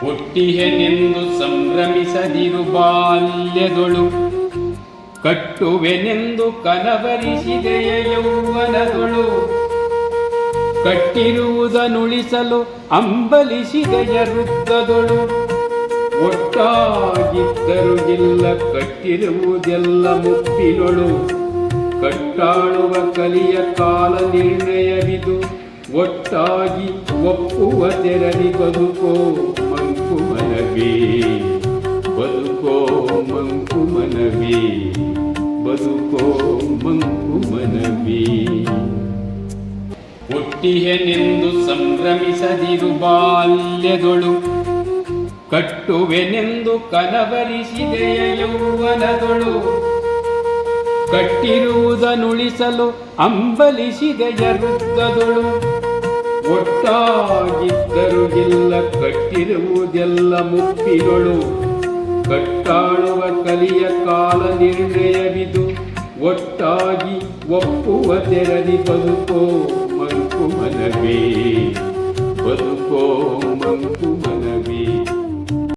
ಹುಟ್ಟಿಹೆನೆಂದು ಸಂಭ್ರಮಿಸದಿರು ಬಾಲ್ಯದೊಳು, ಕಟ್ಟುವೆನೆಂದು ಕನವರಿಸಿದೆಯ ಯೌವನದೊಳು. ಕಟ್ಟಿರುವುದನುಳಿಸಲು ಅಂಬಲಿಸಿದೆಯ ವೃತ್ತದೊಳು, ಒಟ್ಟಾಗಿದ್ದರು ಇಲ್ಲ ಕಟ್ಟಿರುವುದೆಲ್ಲ ಮುಪ್ಪಿನೊಳು. ಕಟ್ಟಾಳುವ ಕಲಿಯ ಕಾಲ ನಿರ್ಣಯವಿದು, ಒಟ್ಟಾಗಿ ಒಪ್ಪುವ ತೆರಳಿ ಬದುಕೋ ಮಂಕು ಮನವೇ, ಬದುಕೋ ಮಂಕು ಮನವೇ, ಬದುಕೋ ಮಂಕು ಮನವೇ. ಹುಟ್ಟಿಹೆನೆಂದು ಸಂಭ್ರಮಿಸದಿರು ಬಾಲ್ಯದೊಳು, ಕಟ್ಟುವೆನೆಂದು ಕನವರಿಸಿದೆಯ ಯೌವನದೊಳು. ಕಟ್ಟಿರುವುದನುಳಿಸಲು ಅಂಬಲಿಸಿದೆಯ ವೃತ್ತದೊಳು, ಒಟ್ಟಾಗಿದ್ದರು ಇಲ್ಲ ಕಟ್ಟಿರುವುದೆಲ್ಲ ಮುಪ್ಪಿನೊಳು. ಕಟ್ಟಾಳುವ ಕಲಿಯ ಕಾಲ ನಿರ್ಣಯವಿದು, ಒಟ್ಟಾಗಿ ಒಪ್ಪುವ ತೆರಳಿ ಬದುಕೋ ಮಂಕು ಮನವೇ, ಬದುಕೋ ಮಂಕು